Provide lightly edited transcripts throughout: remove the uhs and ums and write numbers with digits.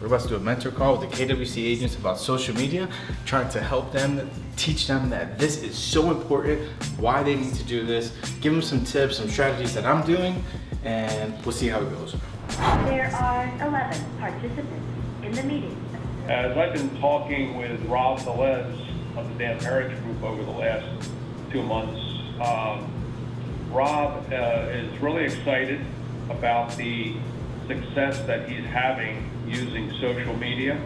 about to do a mentor call with the KWC agents about social media, trying to help them, teach them that this is so important, why they need to do this, give them some tips, some strategies that I'm doing, and we'll see how it goes. There are 11 participants in the meeting. As I've been talking with Rob Velez of the Dan Parrish Group over the last 2 months, Rob is really excited about the success that he's having using social media,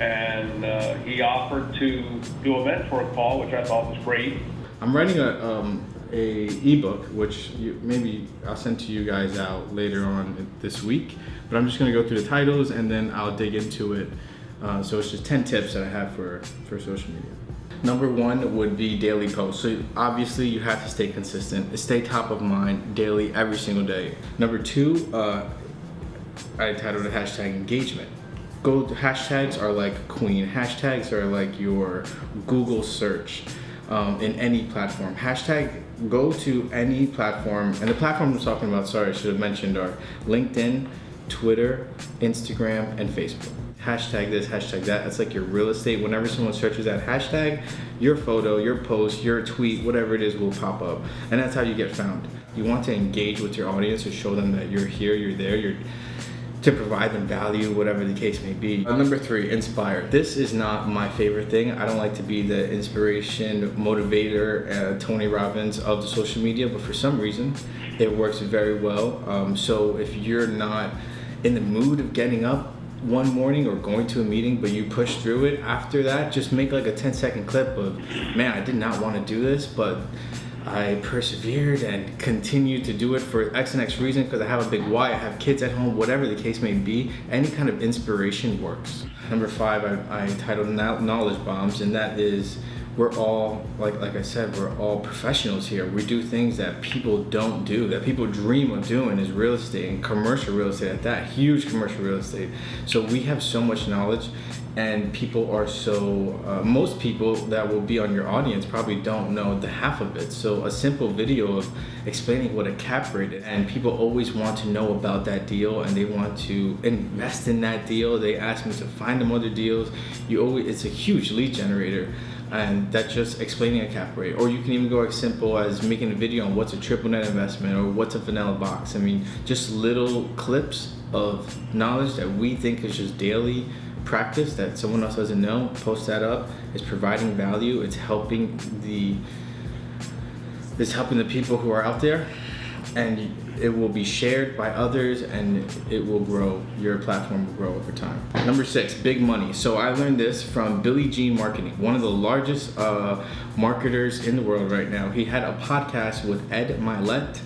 and he offered to do a mentor call, which I thought was great. I'm writing a ebook, which maybe I'll send to you guys out later on this week, but I'm just going to go through the titles and then I'll dig into it. So it's just 10 tips that I have for social media. Number 1 would be daily posts. So obviously you have to stay consistent, stay top of mind daily, every single day. Number 2, I titled it hashtag engagement. Hashtags are like queen. Hashtags are like your Google search in any platform. Go to any platform, and the platform I'm talking about, sorry, I should have mentioned, are LinkedIn, Twitter, Instagram, and Facebook. Hashtag this, hashtag that. It's like your real estate. Whenever someone searches that hashtag, your photo, your post, your tweet, whatever it is will pop up. And that's how you get found. You want to engage with your audience to show them that you're here, you're there, to provide them value, whatever the case may be. Number 3, inspire. This is not my favorite thing. I don't like to be the inspiration motivator, Tony Robbins of the social media, but for some reason, it works very well. So if you're not in the mood of getting up one morning or going to a meeting, but you push through it, after that, just make like a 10-second clip of, man, I did not want to do this, but I persevered and continued to do it for X and X reason because I have a big why, I have kids at home, whatever the case may be. Any kind of inspiration works. Number 5, I titled Knowledge Bombs, and that is, we're all, like I said, we're all professionals here. We do things that people don't do, that people dream of doing, is real estate, and commercial real estate at that, huge commercial real estate. So we have so much knowledge, and people are most people that will be on your audience probably don't know the half of it. So a simple video of explaining what a cap rate is, and people always want to know about that deal and they want to invest in that deal. They ask me to find them other deals. It's a huge lead generator. And that's just explaining a cap rate. Or you can even go as simple as making a video on what's a triple net investment or what's a vanilla box. I mean, just little clips of knowledge that we think is just daily practice that someone else doesn't know. Post that up. It's providing value. It's helping the people who are out there, and it will be shared by others and it will grow. Your platform will grow over time. Number 6, big money. So I learned this from Billie Jean Marketing, one of the largest marketers in the world right now. He had a podcast with Ed Milet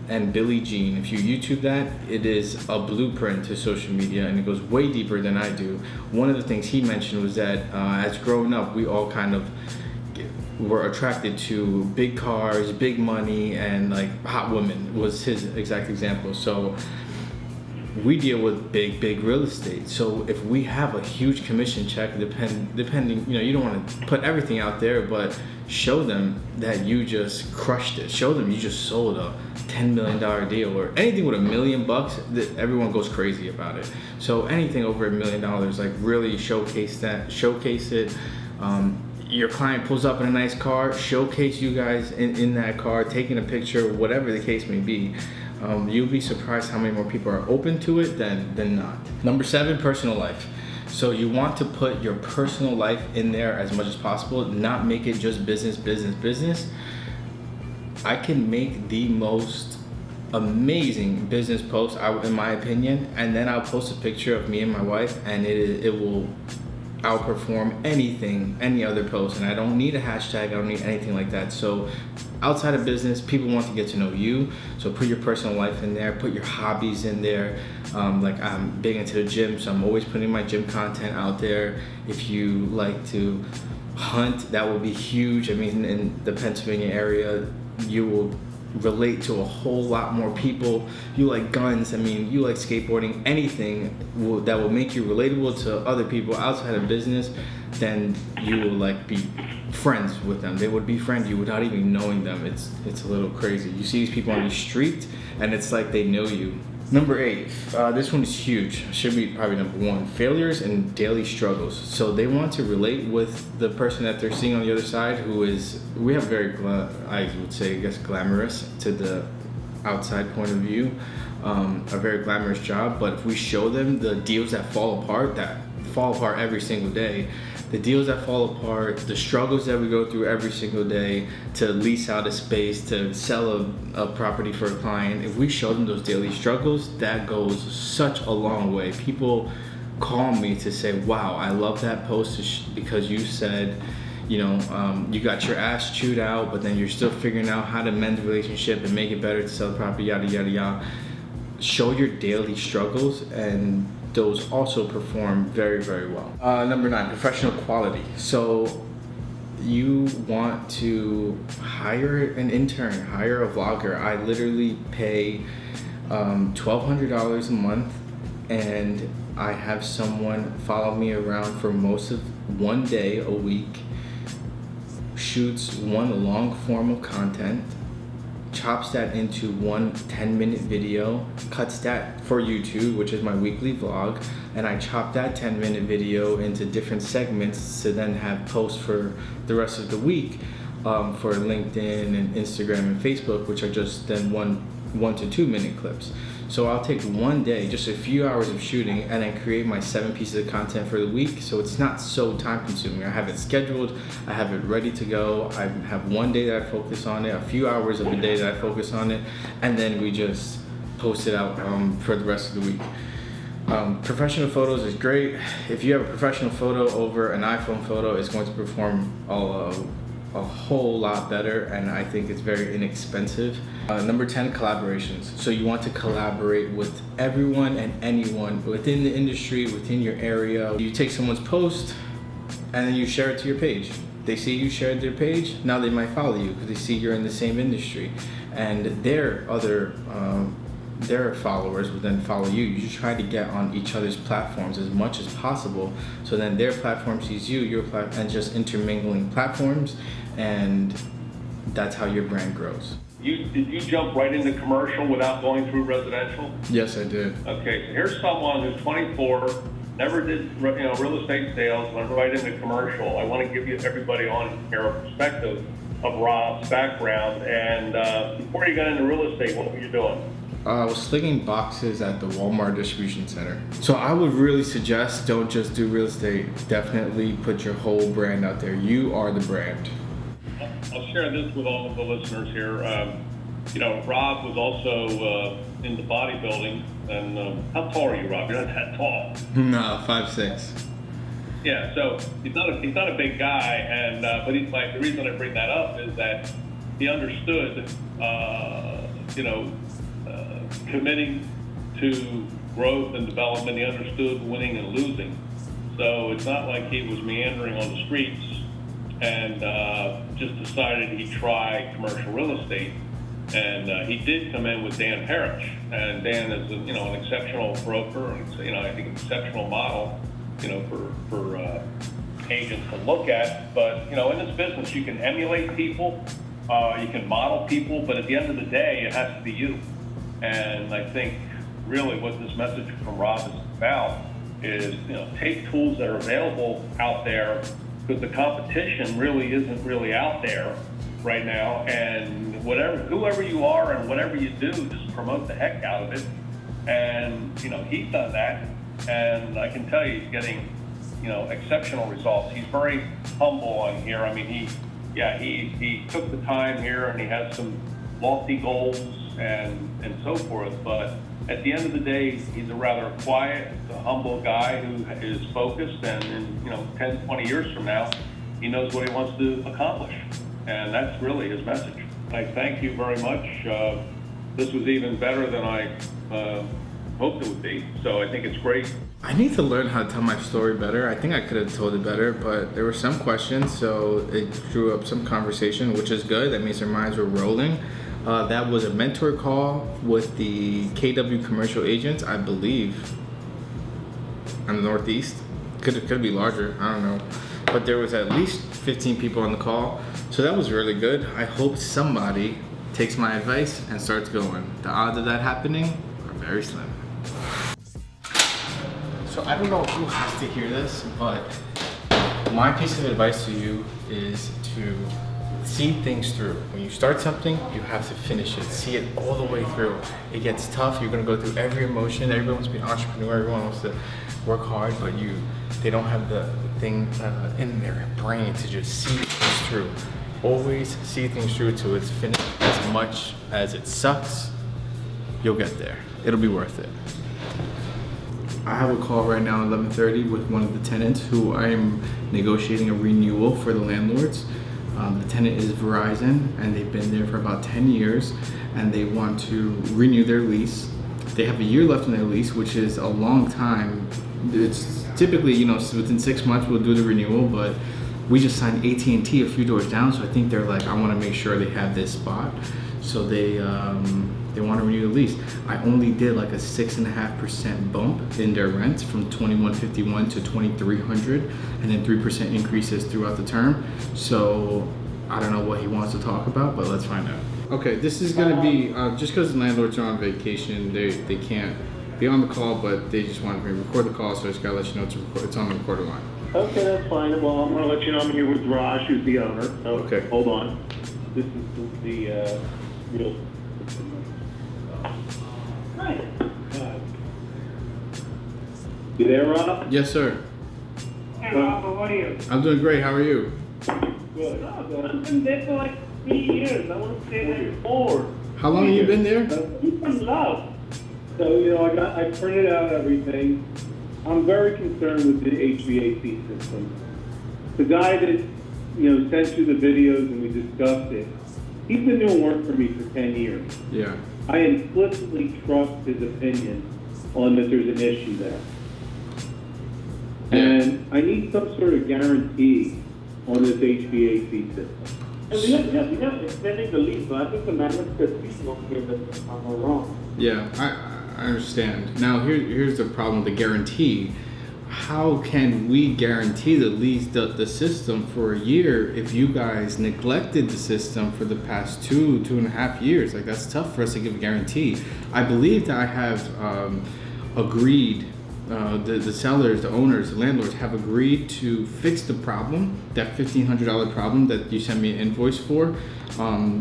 and Billie Jean. If you YouTube that, it is a blueprint to social media and it goes way deeper than I do. One of the things he mentioned was that as growing up, we all kind of were attracted to big cars, big money, and like hot women was his exact example. So we deal with big real estate. So if we have a huge commission check, depending, you don't want to put everything out there, but show them that you just crushed it. Show them you just sold a $10 million deal, or anything with $1 million, that everyone goes crazy about it. So anything over $1 million, like really showcase it. Your client pulls up in a nice car, showcase you guys in that car, taking a picture, whatever the case may be. You'll be surprised how many more people are open to it than not. Number 7, personal life. So you want to put your personal life in there as much as possible, not make it just business. I can make the most amazing business post, in my opinion, and then I'll post a picture of me and my wife, and it will outperform any other post, and I don't need a hashtag, I don't need anything like that. So outside of business, people want to get to know you, so put your personal life in there, put your hobbies in there. Like I'm big into the gym, so I'm always putting my gym content out there. If you like to hunt, that would be huge. I mean, in the Pennsylvania area, you will relate to a whole lot more people. You like guns, I mean, you like skateboarding, anything that will make you relatable to other people outside of business, then you will like be friends with them. They would befriend you without even knowing them. It's a little crazy. You see these people on the street and it's like they know you Number 8, this one is huge. Should be probably number 1. Failures and daily struggles. So they want to relate with the person that they're seeing on the other side, who is, we have very, I would say, I guess, glamorous to the outside point of view, a very glamorous job. But if we show them the deals that fall apart every single day, the deals that fall apart, the struggles that we go through every single day to lease out a space, to sell a property for a client, if we show them those daily struggles, that goes such a long way. People call me to say, wow, I love that post because you said, you know, you got your ass chewed out, but then you're still figuring out how to mend the relationship and make it better to sell the property, yada, yada, yada. Show your daily struggles, and those also perform very, very well. Number 9, professional quality. So you want to hire an intern, hire a vlogger. I literally pay $1,200 a month, and I have someone follow me around for most of one day a week, shoots one long form of content, chops that into one 10-minute video, cuts that for YouTube, which is my weekly vlog, and I chop that 10-minute video into different segments to then have posts for the rest of the week for LinkedIn and Instagram and Facebook, which are just then one to 2 minute clips. So I'll take one day, just a few hours of shooting, and then create my 7 pieces of content for the week. So it's not so time consuming. I have it scheduled, I have it ready to go. I have one day that I focus on it, a few hours of a day that I focus on it, and then we just post it out for the rest of the week. Professional photos is great. If you have a professional photo over an iPhone photo, it's going to perform a whole lot better, and I think it's very inexpensive. Number 10, collaborations. So you want to collaborate with everyone and anyone within the industry, within your area. You take someone's post and then you share it to your page. They see you shared their page, now they might follow you because they see you're in the same industry, and their followers will then follow you. You try to get on each other's platforms as much as possible, so then their platform sees you, your platform, and just intermingling platforms, and that's how your brand grows. Did you jump right into commercial without going through residential? Yes, I did. Okay, so here's someone who's 24, never did real estate sales, went right into commercial. I want to give you everybody on here a perspective of Rob's background. And before you got into real estate, what were you doing? I was slinging boxes at the Walmart distribution center. So I would really suggest, don't just do real estate. Definitely put your whole brand out there. You are the brand. I'll share this with all of the listeners here. Rob was also into bodybuilding. And how tall are you, Rob? You're not that tall. No, 5'6". Yeah, so he's not a big guy, and but he's like, the reason I bring that up is that he understood, committing to growth and development. He understood winning and losing. So it's not like he was meandering on the streets and just decided he'd try commercial real estate. And he did come in with Dan Parrish, and Dan is an exceptional broker, and I think an exceptional model, for agents to look at. But in this business, you can emulate people, you can model people, but at the end of the day, it has to be you. And I think really what this message from Rob is about is, take tools that are available out there, because the competition really isn't really out there right now. And whoever you are and whatever you do, just promote the heck out of it. And, he's done that. And I can tell you he's getting, exceptional results. He's very humble on here. I mean, he took the time here, and he has some lofty goals and so forth. But at the end of the day, he's a rather quiet, humble guy who is focused, and in 10, 20 years from now, he knows what he wants to accomplish. And that's really his message. I thank you very much. This was even better than I hoped it would be. So I think it's great. I need to learn how to tell my story better. I think I could have told it better, but there were some questions, so it drew up some conversation, which is good. That means their minds were rolling. That was a mentor call with the KW commercial agents, I believe, in the Northeast. Could be larger, I don't know. But there was at least 15 people on the call, so that was really good. I hope somebody takes my advice and starts going. The odds of that happening are Very slim. So I don't know who has to hear this, but my piece of advice to you is to see things through. When you start something, you have to finish it. See it all the way through. It gets tough. You're gonna go through every emotion. Everyone wants to be an entrepreneur. Everyone wants to work hard, but they don't have the thing in their brain to just see things through. Always see things through till it's finished. As much as it sucks, you'll get there. It'll be worth it. I have a call right now at 11:30 with one of the tenants who I'm negotiating a renewal for the landlords. The tenant is Verizon, and they've been there for about 10 years, and they want to renew their lease. They have a year left on their lease, which is a long time. It's typically, within 6 months we'll do the renewal, but we just signed AT&T a few doors down, so I think they're like, I want to make sure they have this spot. So they want to renew the lease. I only did like a 6.5% bump in their rent from $2,151 to $2,300, and then 3% increases throughout the term. So I don't know what he wants to talk about, but let's find out. Okay, this is gonna be just because the landlords are on vacation, they can't be on the call, but they just wanted me to record the call, so I just gotta let you know it's on the recorder line. Okay, that's fine. Well, I'm gonna let you know I'm here with Raj, who's the owner. So, Okay. Hold on. This is the real. Hi. You there, Rob? Yes, sir. Hey Rob, how are you? I'm doing great. How are you? Good. I've been there for like 3 years. I want to stay there. 4. How long have you been there? You've been loud. So, I printed out everything. I'm very concerned with the HVAC system. The guy that, sent you the videos and we discussed it, he's been doing work for me for 10 years. Yeah. I implicitly trust his opinion on that there's an issue there. And I need some sort of guarantee on this HVAC system. And we have extending the lease, so I think the management could be okay with this. I'm not wrong. Yeah, I understand. Now here's the problem: the guarantee. How can we guarantee the system for a year if you guys neglected the system for the past 2.5 years? Like, that's tough for us to give a guarantee. I believe that I have agreed. The sellers, the owners, the landlords have agreed to fix the problem, that $1,500 problem that you sent me an invoice for.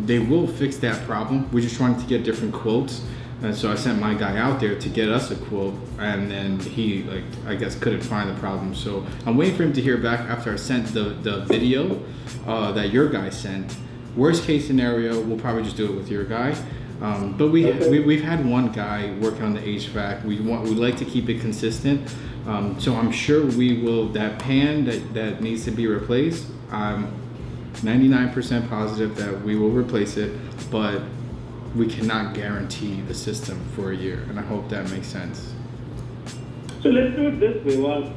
They will fix that problem. We're just trying to get different quotes. And so I sent my guy out there to get us a quote, and then he, I guess, couldn't find the problem. So I'm waiting for him to hear back after I sent the video that your guy sent. Worst case scenario, we'll probably just do it with your guy. But we've had one guy working on the HVAC. We like to keep it consistent. So I'm sure we will, that pan that needs to be replaced, I'm 99% positive that we will replace it, but we cannot guarantee the system for a year, and I hope that makes sense. So let's do it this way. Well,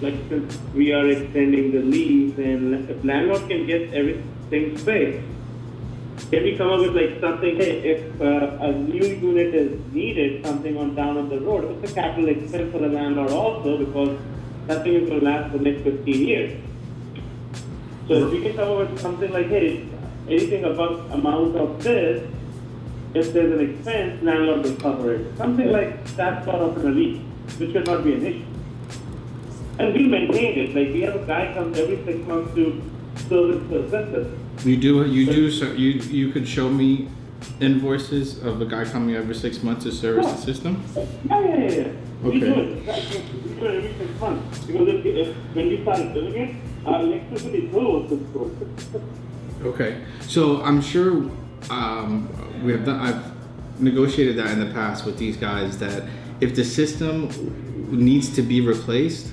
since we are extending the lease and if landlord can get everything fixed, can we come up with something, hey, if a new unit is needed, something down the road, it's a capital expense for the landlord also because that thing is going to last for the next 15 years. So if we can come up with something like, hey, anything above amount of this, if there's an expense, landlord will cover it. Something like that sort of a lease, which should not be an issue. And we maintain it. We have a guy comes every 6 months to service the system. You do. So you could show me invoices of a guy coming every 6 months to service the system. Yeah. Okay. We do it. We do it every 6 months. Because if when we start doing it, our electricity bill was good. Okay. So I'm sure I've negotiated that in the past with these guys that if the system needs to be replaced,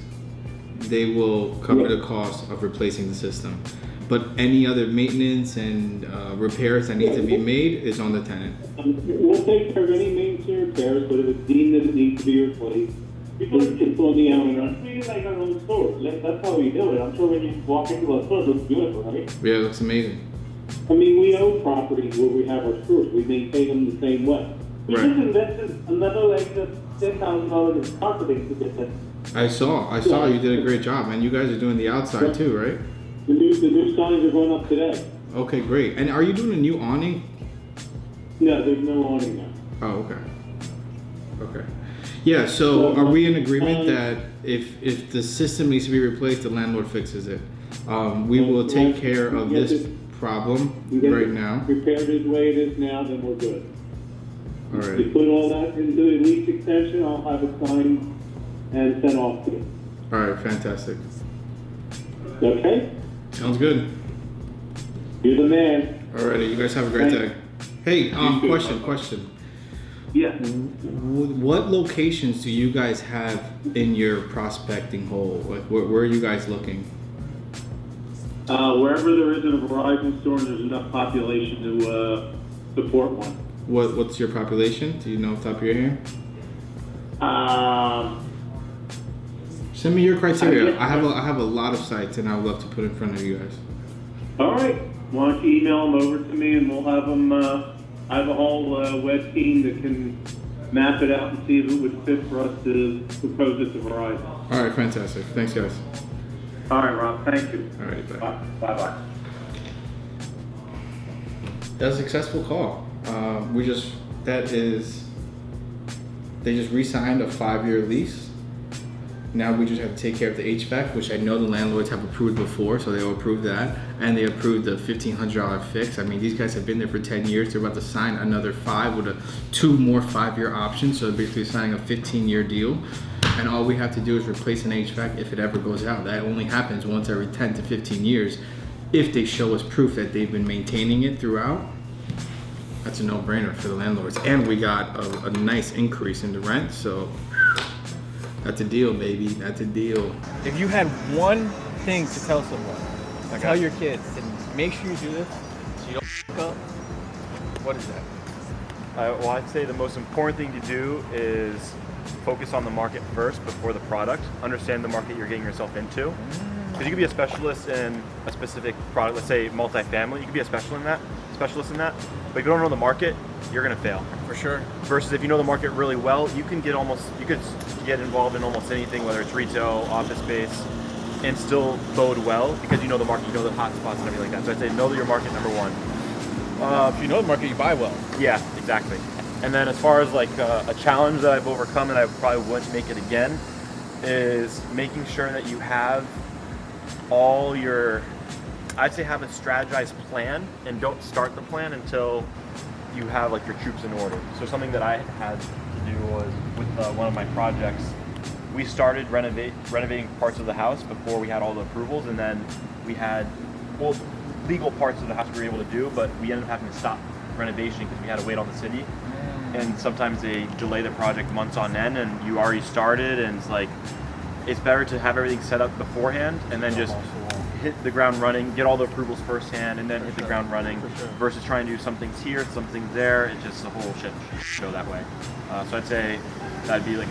they will cover the cost of replacing the system. But any other maintenance and repairs that need to be made is on the tenant. We'll take care of any maintenance repairs, but if it's deemed that it needs to be replaced, it's on the owner. We like our own store. That's how we do it. I'm sure when you walk into a store, it looks beautiful, right? Yeah, it looks amazing. I mean, we own properties where we have our stores. We maintain them the same way. We Right. just invested another $10,000 in marketing to get that. I saw you did a great job, and you guys are doing the outside too, right? The new signs are going up today. Okay, great. And are you doing a new awning? No, there's no awning now. Oh, okay. Okay. Yeah, so are we in agreement that if the system needs to be replaced, the landlord fixes it? We will take care of this problem right now. Prepared it the way it is now, then we're good. All You right. put all that into the lease extension, I'll have it signed and sent off to you. All right, fantastic. Okay? Sounds good. You're the man. Alrighty, you guys have a great day. Hey, You too. question. Yeah. What locations do you guys have in your prospecting hole? Like, where are you guys looking? Wherever there isn't a Verizon store and there's enough population to support one. What's your population? Do you know off the top of your head? Send me your criteria. I have a lot of sites, and I would love to put in front of you guys. All right. Why don't you email them over to me and we'll have them, I have a whole web team that can map it out and see if it would fit for us to propose it to Verizon. All right, fantastic. Thanks, guys. All right, Rob. Thank you. All right, bye. Bye-bye. That was a successful call. They just re-signed a 5-year lease. Now we just have to take care of the HVAC, which I know the landlords have approved before, so they'll approve that. And they approved the $1,500 fix. I mean, these guys have been there for 10 years. They're about to sign another 5 with 2 more 5-year options. So basically signing a 15-year deal. And all we have to do is replace an HVAC if it ever goes out. That only happens once every 10 to 15 years. If they show us proof that they've been maintaining it throughout, that's a no-brainer for the landlords. And we got a nice increase in the rent, so that's a deal, baby. That's a deal. If you had one thing to tell someone, tell your kids, and make sure you do this so you don't f up, what is that? Well, I'd say the most important thing to do is focus on the market first before the product. Understand the market you're getting yourself into. Because you could be a specialist in a specific product, let's say multifamily. You could be a specialist in that. But if you don't know the market, you're gonna fail. For sure. Versus if you know the market really well, you could get involved in almost anything, whether it's retail, office space, and still bode well because you know the market, you know the hot spots and everything like that. So I'd say know your market, number one. If you know the market, you buy well. Yeah, exactly. And then as far as like a challenge that I've overcome and I probably wouldn't make it again is making sure that you have all your, I'd say have a strategized plan and don't start the plan until you have like your troops in order. So something that I had to do was with one of my projects, we started renovating parts of the house before we had all the approvals, and then we had legal parts of the house we were able to do, but we ended up having to stop renovation because we had to wait on the city. And sometimes they delay the project months on end, and you already started, and it's like, it's better to have everything set up beforehand and then just hit the ground running, get all the approvals firsthand, and then hit the ground running versus trying to do some things here, some things there. It's just a whole shit show that way. So I'd say that'd be like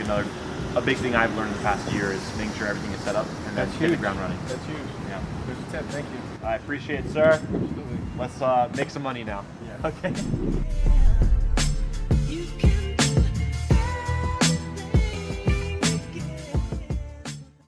a big thing I've learned in the past year is making sure everything is set up and then hit the ground running. That's huge. Yeah. There's a tip. Thank you. I appreciate it, sir. Absolutely. Let's make some money now. Yeah. Okay.